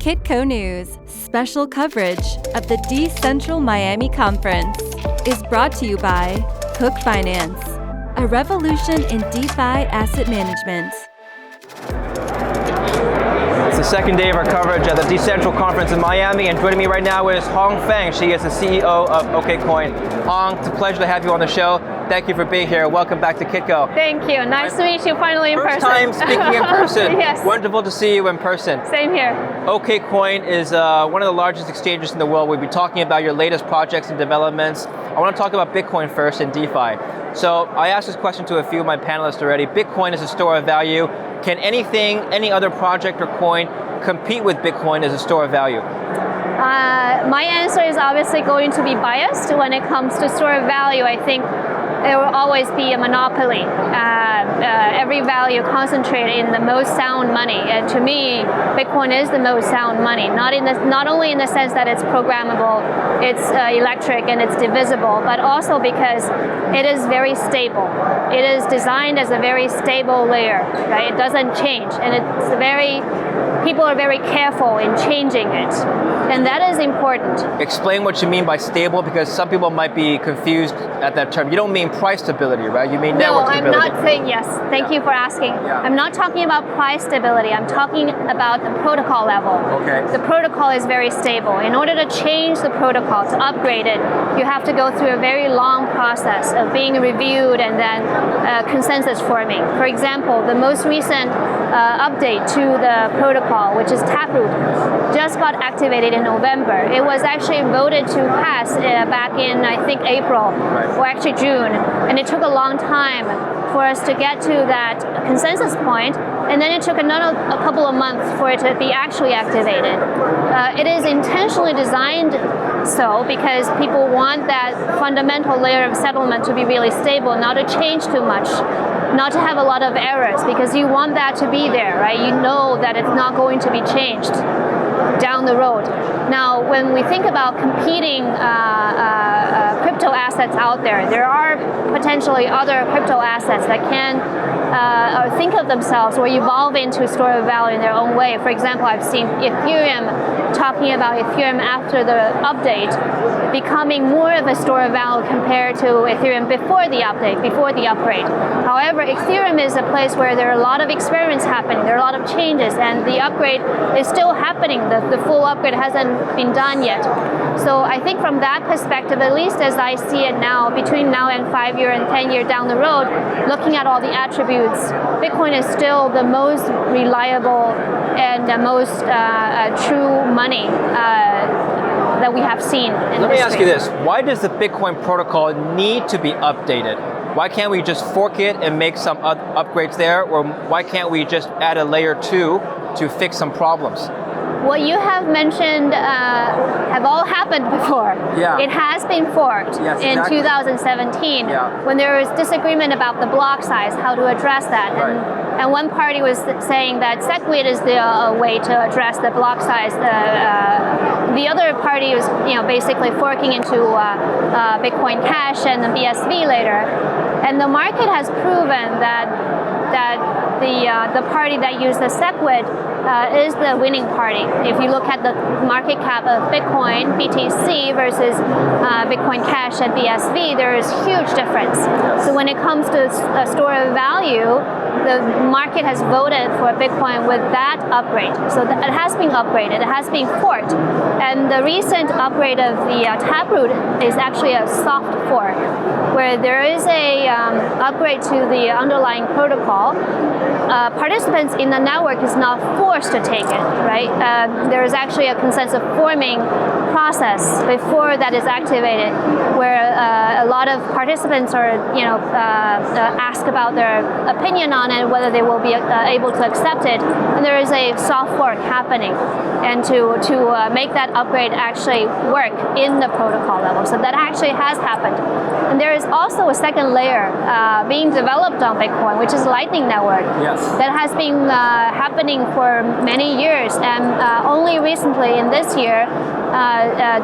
Kitco News, special coverage of the Decentral Miami Conference, is brought to you by Hook Finance, a revolution in DeFi asset management. It's the second day of our coverage at the Decentral Conference in Miami, and joining me right now is Hong Fang. She is the CEO of Okcoin. Hong, it's a pleasure to have you on the show. Thank you for being here. Welcome back to Kitco. Thank you. Nice to meet you finally in person. First time speaking in person. Yes. Wonderful to see you in person. Same here. Okcoin is one of the largest exchanges in the world. We'll be talking about your latest projects and developments. I want to talk about Bitcoin first and DeFi. So I asked this question to a few of my panelists already. Bitcoin is a store of value. Can any other project or coin compete with Bitcoin as a store of value? My answer is obviously going to be biased when it comes to store of value. I think there will always be a monopoly. Every value concentrated in the most sound money. And to me, Bitcoin is the most sound money. Not only in the sense that it's programmable, it's electric, and it's divisible, but also because it is very stable. It is designed as a very stable layer. Right? It doesn't change, and people are very careful in changing it, and that is important. Explain what you mean by stable, because some people might be confused at that term. You don't mean price stability, right? You mean network stability. No, I'm not saying yes. Thank you for asking. Yeah. I'm not talking about price stability. I'm talking about the protocol level. Okay. The protocol is very stable. In order to change the protocol, to upgrade it, you have to go through a very long process of being reviewed and then consensus forming. For example, the most recent update to the protocol, which is Taproot, just got activated in November. It was actually voted to pass back in, I think, April, or actually June, and it took a long time for us to get to that consensus point, and then it took a couple of months for it to be actually activated. It is intentionally designed so because people want that fundamental layer of settlement to be really stable, not to change too much, not to have a lot of errors, because you want that to be there, right? You know that it's not going to be changed down the road. Now, when we think about competing crypto assets out there, there are potentially other crypto assets that can think of themselves or evolve into store of value in their own way. For example, I've seen Ethereum talking about Ethereum after the update becoming more of a store of value compared to Ethereum before the update, before the upgrade. However, Ethereum is a place where there are a lot of experiments happening, there are a lot of changes, and the upgrade is still happening. The full upgrade hasn't been done yet. So I think from that perspective, at least as I see it now, between now and 5 year and 10 year down the road, looking at all the attributes, Bitcoin is still the most reliable and the most true money that we have seen in Let me history. ask you this. Why does the Bitcoin protocol need to be updated? Why can't we just fork it and make some upgrades there? Or why can't we just add a layer 2 to fix some problems? What you have mentioned have all happened before. Yeah. It has been forked in exactly. 2017 Yeah. when there was disagreement about the block size, how to address that. Right. And one party was saying that SegWit is the way to address the block size. The other party was, basically forking into Bitcoin Cash and the BSV later. And the market has proven that the party that used the SegWit is the winning party. If you look at the market cap of Bitcoin, BTC versus Bitcoin Cash and BSV, there is huge difference. Yes. So when it comes to a store of value, the market has voted for Bitcoin with that upgrade. So it has been upgraded, it has been forked. And the recent upgrade of the Taproot is actually a soft fork, where there is a upgrade to the underlying protocol. Participants in the network is not forced to take it, right? There is actually a consensus forming process before that is activated, where a lot of participants are, ask about their opinion on it, whether they will be able to accept it, and there is a soft fork happening, and to make that upgrade actually work in the protocol level. So that actually has happened. And there is also a second layer being developed on Bitcoin, which is Lightning Network. Yes. That has been happening for many years, and only recently in this year,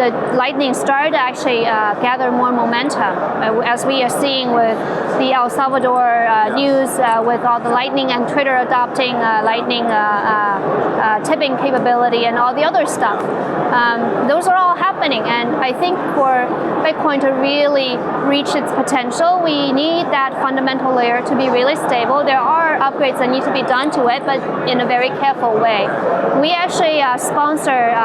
the Lightning started to actually gather more momentum, as we are seeing with the El Salvador news, with all the Lightning and Twitter adopting Lightning tipping capability and all the other stuff. Those are all happening, and I think for Bitcoin to really reach its potential, we need that fundamental layer to be really stable. There are upgrades that need to be done to it, but in a very careful way. We actually sponsor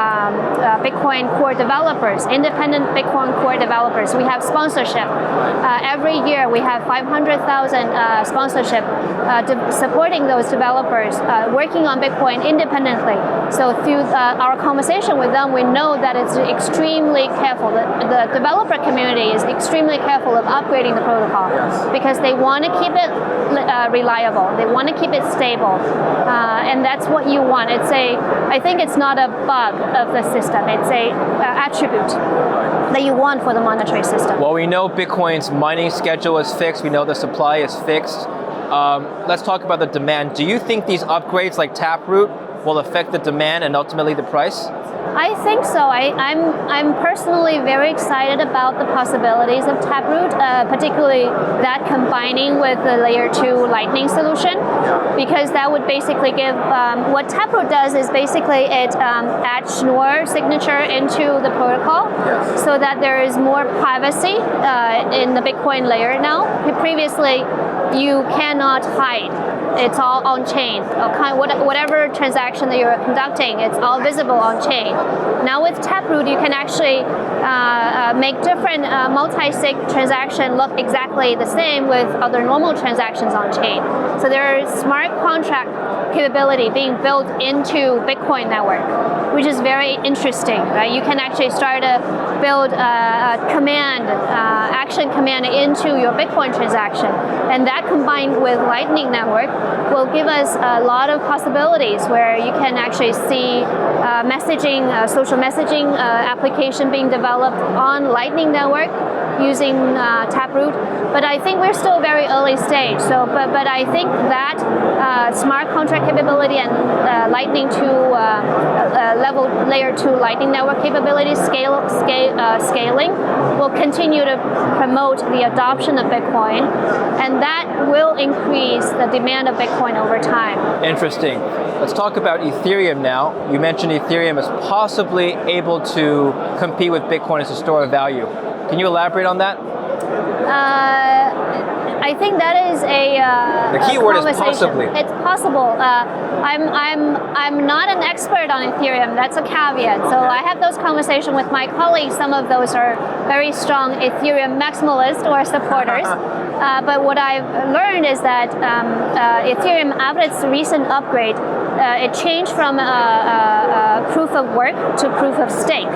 Bitcoin core developers, independent Bitcoin core developers. We have sponsorship. Every year we have 500,000 sponsorship supporting those developers working on Bitcoin independently. So through our conversation with them, we know that it's extremely careful. The developer community is extremely careful of upgrading the protocol because they want to keep it reliable. They want to keep it stable, and that's what you want. I think it's not a bug of the system. It's a attribute that you want for the monetary system. Well, we know Bitcoin's mining schedule is fixed. We know the supply is fixed. Let's talk about the demand. Do you think these upgrades like Taproot will affect the demand and ultimately the price? I think so. I'm personally very excited about the possibilities of Taproot, particularly that combining with the layer 2 Lightning solution, because that would basically give, what Taproot does is basically it adds Schnorr signature into the protocol so that there is more privacy in the Bitcoin layer now. Previously, you cannot hide. It's all on chain. Whatever transaction that you're conducting, it's all visible on chain. Now with Taproot, you can actually make different multi-sig transactions look exactly the same with other normal transactions on chain. So there is smart contract capability being built into Bitcoin network, which is very interesting. Right? You can actually start to build a action command into your Bitcoin transaction, and that combined with Lightning network will give us a lot of possibilities where you can actually see messaging, social messaging application being developed on Lightning network using Taproot. But I think we're still very early stage. So, but I think that smart contract capability and Lightning 2 layer 2 Lightning network capability scaling will continue to promote the adoption of Bitcoin, and that will increase the demand of Bitcoin over time. Interesting. Let's talk about Ethereum now. You mentioned Ethereum is possibly able to compete with Bitcoin as a store of value. Can you elaborate on that? I think that is the key word is possibly. It's possible. I'm not an expert on Ethereum. That's a caveat. So I have those conversations with my colleagues. Some of those are very strong Ethereum maximalists or supporters. But what I've learned is that Ethereum, after its recent upgrade, it changed from proof of work to proof of stake.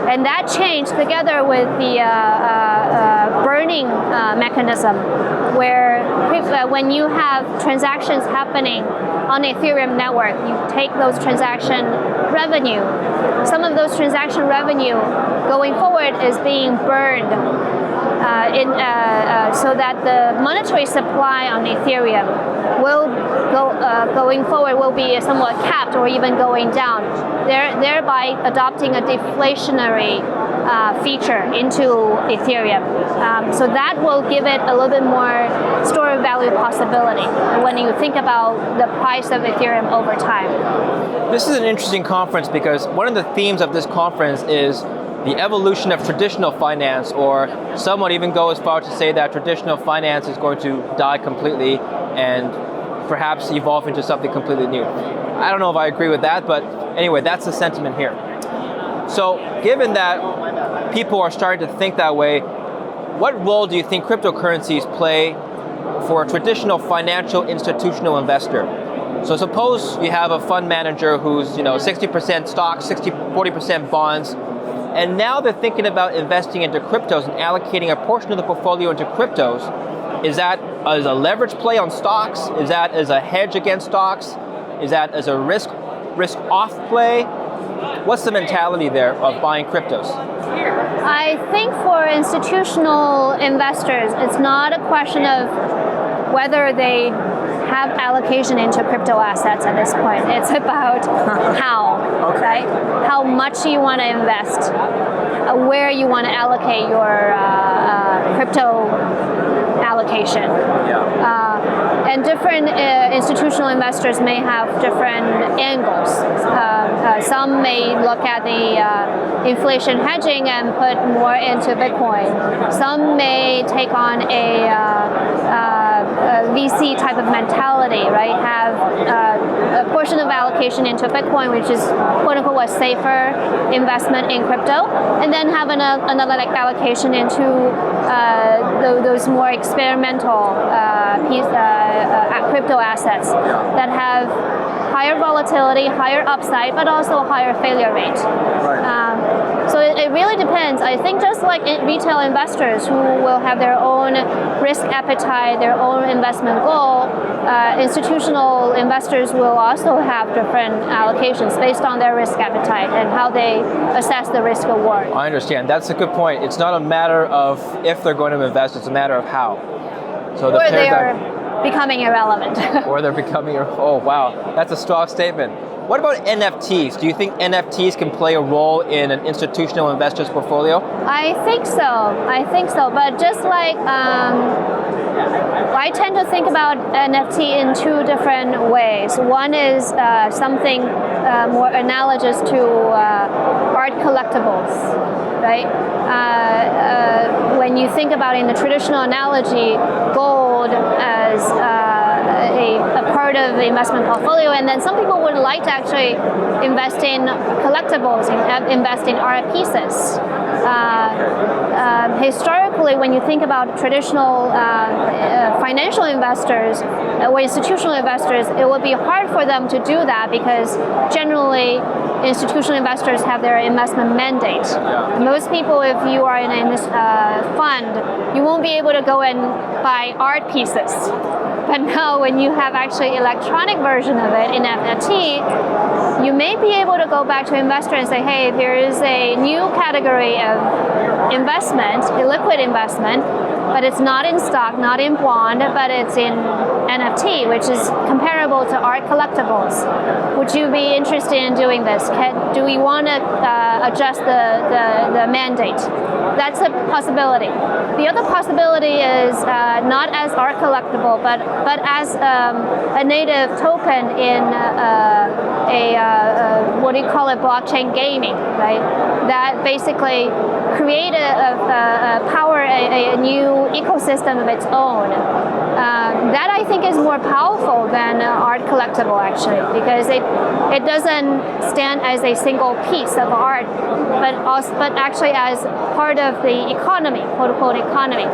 And that change, together with the burning mechanism, where when you have transactions happening on Ethereum network, you take those transaction revenue. Some of those transaction revenue going forward is being burned so that the monetary supply on Ethereum will going forward will be somewhat capped or even going down, thereby adopting a deflationary feature into Ethereum. So that will give it a little bit more store of value possibility when you think about the price of Ethereum over time. This is an interesting conference because one of the themes of this conference is the evolution of traditional finance, or some would even go as far to say that traditional finance is going to die completely and perhaps evolve into something completely new. I don't know if I agree with that, but anyway, that's the sentiment here. So given that people are starting to think that way, what role do you think cryptocurrencies play for a traditional financial institutional investor? So suppose you have a fund manager who's 60% stocks, 40% bonds, and now they're thinking about investing into cryptos and allocating a portion of the portfolio into cryptos. Is that as a leverage play on stocks? Is that as a hedge against stocks? Is that as a risk off play? What's the mentality there of buying cryptos? I think for institutional investors, it's not a question of whether they have allocation into crypto assets at this point. It's about how, right? How much you want to invest, where you want to allocate your crypto allocation. And different institutional investors may have different angles. Some may look at the inflation hedging and put more into Bitcoin. Some may take on a VC type of mentality, right? Have a portion of allocation into Bitcoin, which is quote unquote a safer investment in crypto, and then have another like allocation into those more experimental crypto assets that have higher volatility, higher upside, but also higher failure rate. So it really depends. I think just like retail investors who will have their own risk appetite, their own investment goal, institutional investors will also have different allocations based on their risk appetite and how they assess the risk reward. I understand. That's a good point. It's not a matter of if they're going to invest, it's a matter of how. So or they're becoming irrelevant. Or they're becoming, oh wow, that's a strong statement. What about NFTs? Do you think NFTs can play a role in an institutional investor's portfolio? I think so. But just like, I tend to think about NFT in two different ways. One is something more analogous to art collectibles, right? When you think about it in the traditional analogy, gold as a part of the investment portfolio, and then some people would like to actually invest in collectibles, invest in art pieces. Historically, when you think about traditional financial investors or institutional investors, it would be hard for them to do that because generally institutional investors have their investment mandate. Most people, if you are in a fund, you won't be able to go and buy art pieces. But now when you have actually electronic version of it in NFT, you may be able to go back to investor and say, hey, there is a new category of investment, illiquid investment, but it's not in stock, not in bond, but it's in NFT, which is comparable to art collectibles. Would you be interested in doing this? Do we want to adjust the mandate? That's a possibility. The other possibility is not as art collectible, but as a native token in what do you call it, blockchain gaming, right? That basically create a new ecosystem of its own. That I think is more powerful than art collectible actually, because it doesn't stand as a single piece of art, but actually as part of the economy, quote unquote economy.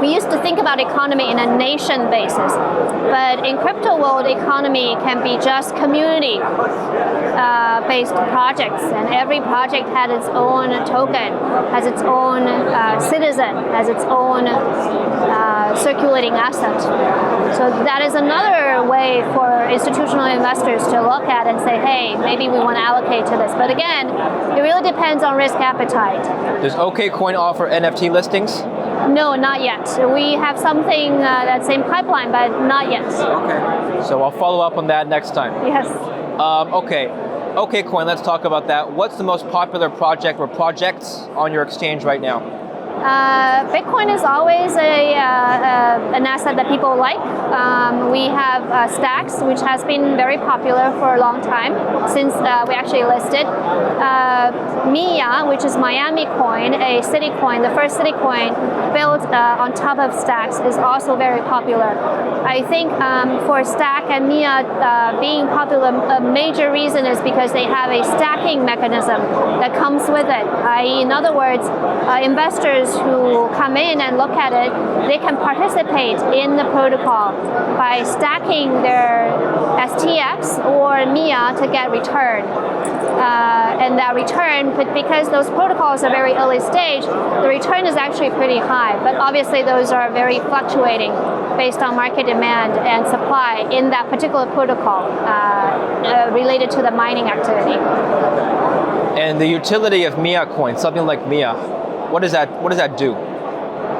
We used to think about economy in a nation basis, but in crypto world, economy can be just community based projects, and every project has its own token, has its own citizen, has its own circulating asset. So that is another way for institutional investors to look at and say, hey, maybe we want to allocate to this. But again, it really depends on risk appetite. Does Okcoin offer NFT listings? No, not yet. We have something that's in pipeline, but not yet. Okay. So I'll follow up on that next time. Yes. Okay. Okcoin, let's talk about that. What's the most popular project or projects on your exchange right now? Bitcoin is always an asset that people like. We have Stacks, which has been very popular for a long time since we actually listed. MIA, which is MiamiCoin, a city coin, the first city coin built on top of Stacks, is also very popular. I think for Stack and MIA being popular, a major reason is because they have a stacking mechanism that comes with it. I.e., in other words, investors who come in and look at it, they can participate in the protocol by stacking their STX or MIA to get return. And that return, because those protocols are very early stage, the return is actually pretty high. But obviously those are very fluctuating based on market demand and supply in that particular protocol related to the mining activity. And the utility of MIA coin, something like MIA, what does that do?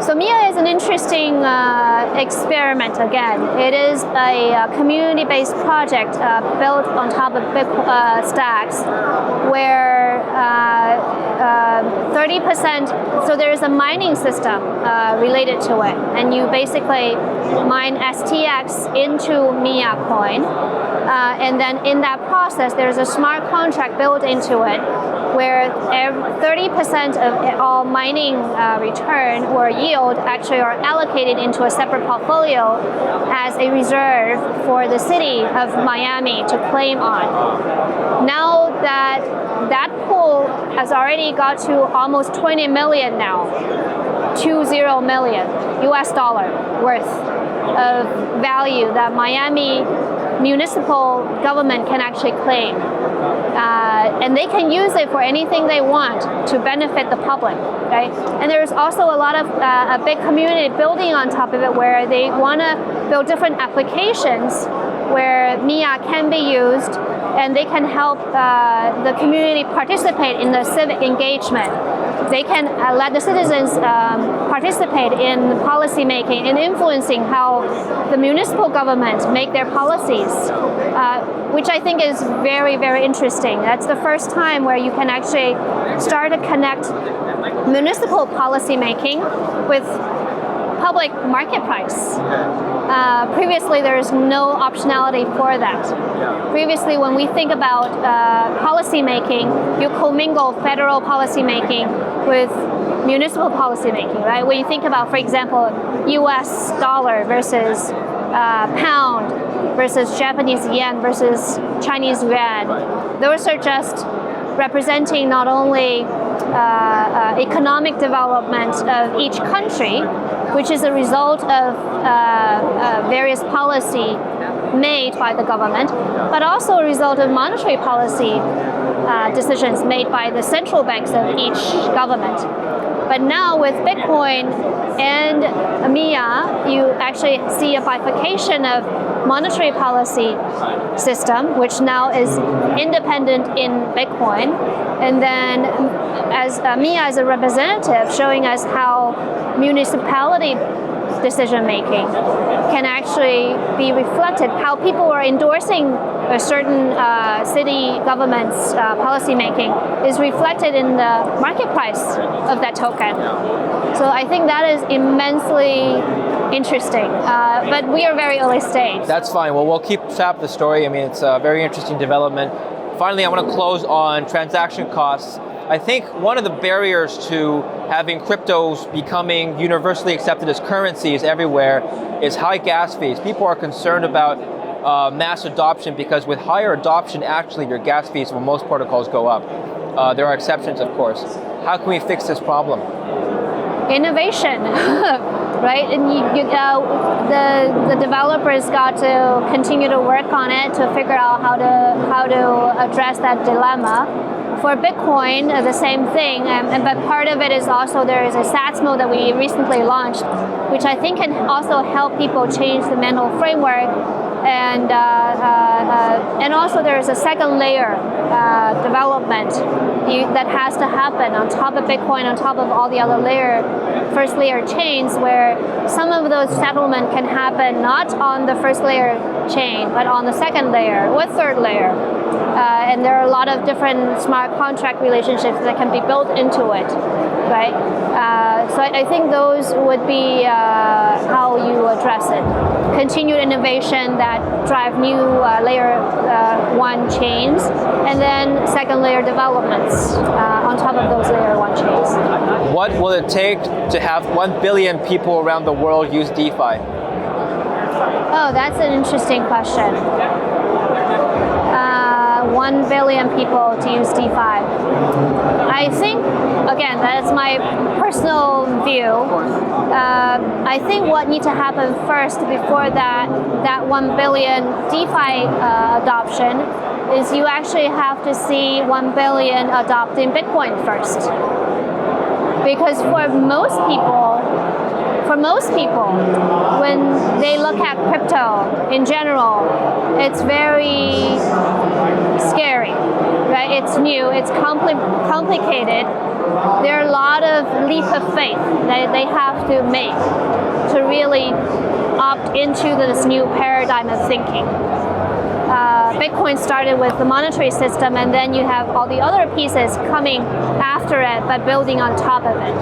So MIA is an interesting experiment again. It is a community-based project built on top of big stacks where 30%, so there is a mining system related to it. And you basically mine STX into MiamiCoin. And then in that process, there's a smart contract built into it where 30% of all mining return or yield actually are allocated into a separate portfolio as a reserve for the city of Miami to claim on. Now that pool has already got to almost 20 million now, 20 million US dollar worth of value that Miami municipal government can actually claim. And they can use it for anything they want to benefit the public, right? And there's also a lot of a big community building on top of it where they want to build different applications where MIA can be used and they can help the community participate in the civic engagement. They can let the citizens participate in policy making and influencing how the municipal government make their policies, which I think is very, very interesting. That's the first time where you can actually start to connect municipal policy making with public market price. Previously, there's no optionality for that. Previously, when we think about policy making, you commingle federal policy making with municipal policy making, right? When you think about, for example, US dollar versus pound versus Japanese yen versus Chinese yuan, those are just representing not only economic development of each country, which is a result of various policy made by the government, but also a result of monetary policy decisions made by the central banks of each government. But now with Bitcoin and MIA, you actually see a bifurcation of monetary policy system, which now is independent in Bitcoin, and then as MIA as a representative showing us how municipality decision making can actually be reflected, how people are endorsing a certain city government's policy making is reflected in the market price of that token. So I think that is immensely interesting, but we are very early stage. That's fine. Well, we'll keep track of the story. I mean, it's a very interesting development. Finally, I want to close on transaction costs. I think one of the barriers to having cryptos becoming universally accepted as currencies everywhere is high gas fees. People are concerned about mass adoption because with higher adoption, actually your gas fees for most protocols go up. There are exceptions, of course. How can we fix this problem? Innovation, right? And the developers got to continue to work on it to figure out how to address that dilemma. For Bitcoin, the same thing, but part of it is also there is a SATS mode that we recently launched, which I think can also help people change the mental framework, and also there is a second layer development that has to happen on top of Bitcoin, on top of all the other first layer chains, where some of those settlement can happen not on the first layer chain, but on the second layer or third layer. And there are a lot of different smart contract relationships that can be built into it, right? So I think those would be how you address it. Continued innovation that drive new layer one chains, and then second layer developments on top of those layer one chains. What will it take to have 1 billion people around the world use DeFi? Oh, that's an interesting question. 1 billion people to use DeFi. I think, again, that's my personal view. I think what needs to happen first before that 1 billion DeFi adoption is you actually have to see 1 billion adopting Bitcoin first. Because for most people, when they look at crypto in general, it's very scary. right? It's new, it's complicated. There are a lot of leap of faith that they have to make to really opt into this new paradigm of thinking. Bitcoin started with the monetary system, and then you have all the other pieces coming after it, but building on top of it.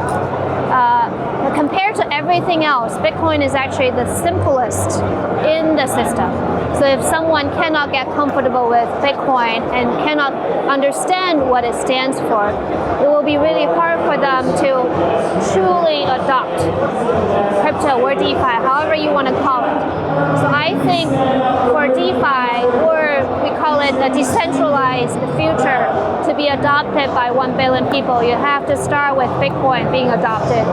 Compared to everything else, Bitcoin is actually the simplest in the system. So if someone cannot get comfortable with Bitcoin and cannot understand what it stands for, it will be really hard for them to truly adopt crypto or DeFi, however you want to call it. So I think for DeFi, or we call it a decentralized future, to be adopted by 1 billion people, you have to start with Bitcoin being adopted.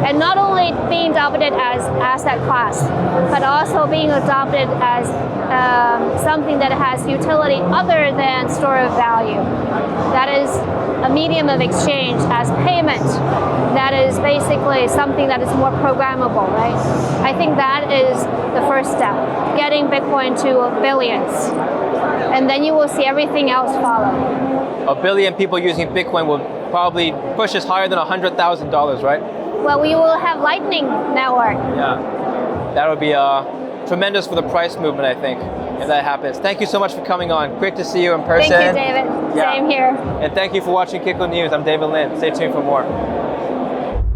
And not only being adopted as asset class, but also being adopted as something that has utility other than store of value. That is a medium of exchange as payment. That is basically something that is more programmable, right? I think that is the first step, getting Bitcoin to billions. And then you will see everything else follow. 1 billion people using Bitcoin will probably push us higher than $100,000, right? Well, we will have Lightning Network. Yeah, that would be tremendous for the price movement, I think, if that happens. Thank you so much for coming on. Great to see you in person. Thank you, David. Yeah. Same here. And thank you for watching Kitco News. I'm David Lin. Stay tuned for more.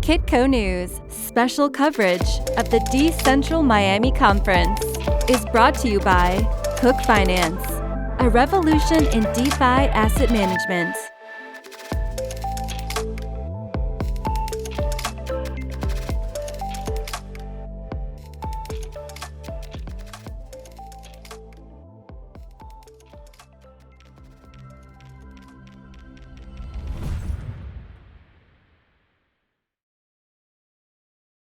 Kitco News, special coverage of the Decentral Miami Conference, is brought to you by Cook Finance, a revolution in DeFi asset management.